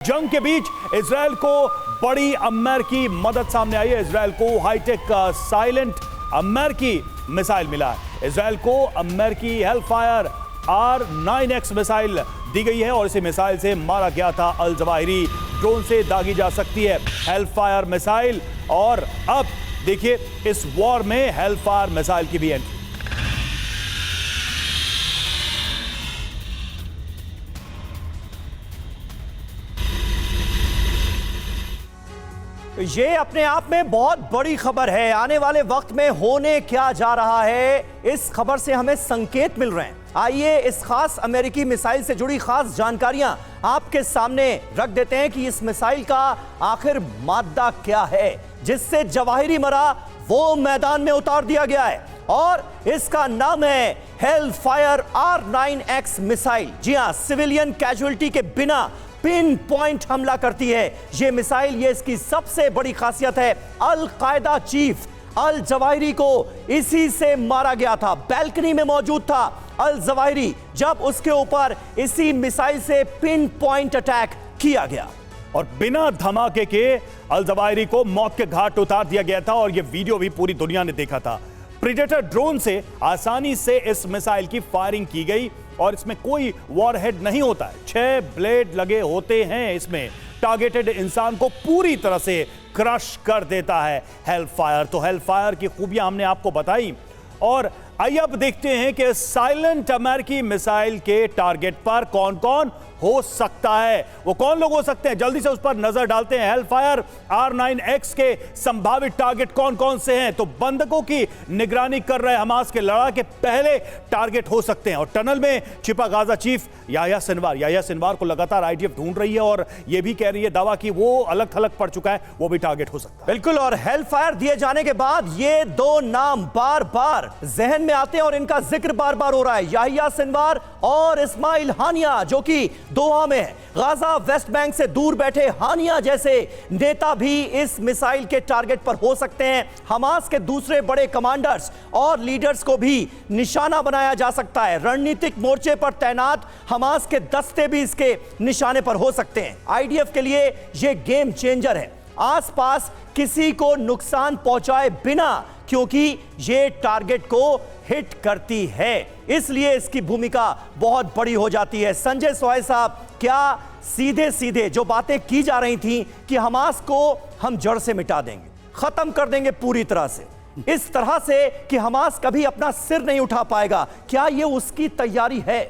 जंग के बीच इजराइल को बड़ी अमेरिकी मदद सामने आई है। इजराइल को हाईटेक साइलेंट अमेरिकी मिसाइल मिला है। इजराइल को अमेरिकी हेलफायर R9X मिसाइल दी गई है और इसी मिसाइल से मारा गया था अल जवाहिरी। ड्रोन से दागी जा सकती है हेलफायर मिसाइल। और अब देखिए इस वॉर में हेलफायर मिसाइल की भी एंट्री। ये अपने आप में बहुत बड़ी खबर है। आने वाले वक्त में होने क्या जा रहा है, इस खबर से हमें संकेत मिल रहे हैं। आइए इस खास अमेरिकी मिसाइल से जुड़ी खास जानकारियां आपके सामने रख देते हैं कि इस मिसाइल का आखिर मादा क्या है जिससे जवाहिरी मरा वो मैदान में उतार दिया गया है। और इसका नाम है हेलफायर R9X मिसाइल। जी हां, सिविलियन कैजुअल्टी के बिना पिन पॉइंट हमला करती है ये मिसाइल। ये इसकी सबसे बड़ी खासियत है। अल कायदा चीफ अल जवाहिरी को इसी से मारा गया था। बैल्कनी में मौजूद था अल जवाहिरी जब उसके ऊपर इसी मिसाइल से पिन पॉइंट अटैक किया गया और बिना धमाके के अल जवाहिरी को मौत के घाट उतार दिया गया था। और यह वीडियो भी पूरी दुनिया ने देखा था। प्रीडेटर ड्रोन से आसानी से इस मिसाइल की फायरिंग की गई और इसमें कोई वॉरहेड नहीं होता है। 6 ब्लेड लगे होते हैं इसमें। टारगेटेड इंसान को पूरी तरह से क्रश कर देता है हेलफायर। तो हेलफायर की खूबियां हमने आपको बताई और आइए अब देखते हैं कि साइलेंट अमेरिकी मिसाइल के टारगेट पर कौन कौन हो सकता है। वो कौन लोग हो सकते हैं, जल्दी से उस पर नजर डालते हैं। हेलफायर R9X के संभावित टारगेट कौन कौन से हैं। तो बंधकों की निगरानी कर रहे हमास के लड़ाई के पहले टारगेट हो सकते हैं। और टनल में छिपा गाजा चीफ याह्या सिनवार को लगातार IDF ढूंढ रही है और यह भी कह रही है दावा कि वो अलग थलग पड़ चुका है, वो भी टारगेट हो सकता है। बिल्कुल। और हेलफायर दिए जाने के बाद ये दो नाम बार बार जहन में आते हैं और इनका जिक्र बार बार हो रहा है। याह्या सिनवार और इस्माइल हानिया जो कि दोहा में है। गाजा वेस्ट बैंक से दूर बैठे हानिया जैसे नेता भी इस मिसाइल के टारगेट पर हो सकते हैं। हमास के दूसरे बड़े कमांडर्स और लीडर्स को भी निशाना बनाया जा सकता है। रणनीतिक मोर्चे पर तैनात हमास के दस्ते भी इसके निशाने पर हो सकते हैं। IDF के लिए यह गेम चेंजर है, आसपास किसी को नुकसान पहुंचाए बिना, क्योंकि ये टारगेट को हिट करती है, इसलिए इसकी भूमिका बहुत बड़ी हो जाती है। संजय सोहाय साहब, क्या सीधे सीधे जो बातें की जा रही थी कि हमास को हम जड़ से मिटा देंगे, खत्म कर देंगे पूरी तरह से, इस तरह से कि हमास कभी अपना सिर नहीं उठा पाएगा, क्या ये उसकी तैयारी है?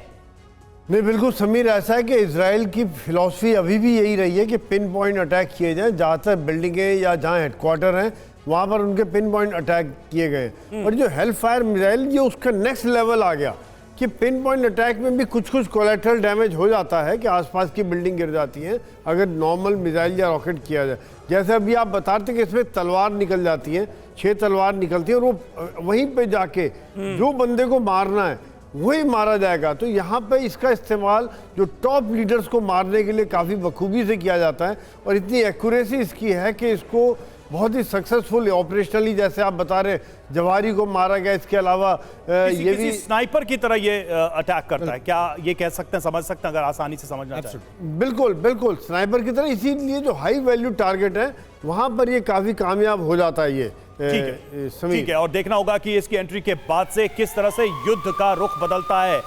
नहीं, बिल्कुल समीर, ऐसा है कि इजराइल की फिलॉसफी अभी भी यही रही है कि पिन पॉइंट अटैक किए जाएं। जहाँ तक बिल्डिंगें या जहाँ हेडक्वार्टर हैं वहाँ पर उनके पिन पॉइंट अटैक किए गए। और जो हेलफायर मिसाइल, ये उसका नेक्स्ट लेवल आ गया कि पिन पॉइंट अटैक में भी कुछ कोलैटरल डैमेज हो जाता है कि आसपास की बिल्डिंग गिर जाती है अगर नॉर्मल मिसाइल या रॉकेट किया जाए। जैसे अभी आप बता रहे थे कि इसमें तलवार निकल जाती है, 6 तलवार निकलती है और वो वहीं पर जाके जो बंदे को मारना है वही मारा जाएगा। तो यहाँ पे इसका इस्तेमाल जो टॉप लीडर्स को मारने के लिए काफ़ी बखूबी से किया जाता है और इतनी एक्यूरेसी इसकी है कि इसको बहुत ही सक्सेसफुल ऑपरेशनली, जैसे आप बता रहे जवाहिरी को मारा गया, इसके अलावा ये भी स्नाइपर की तरह ये अटैक करता है। क्या ये कह सकते हैं, समझ सकते हैं अगर आसानी से समझना चाहें? बिल्कुल बिल्कुल स्नाइपर की तरह। इसीलिए जो हाई वैल्यू टारगेट है वहाँ पर ये काफ़ी कामयाब हो जाता है। ये ठीक है और देखना होगा कि इसकी एंट्री के बाद से किस तरह से युद्ध का रुख बदलता है।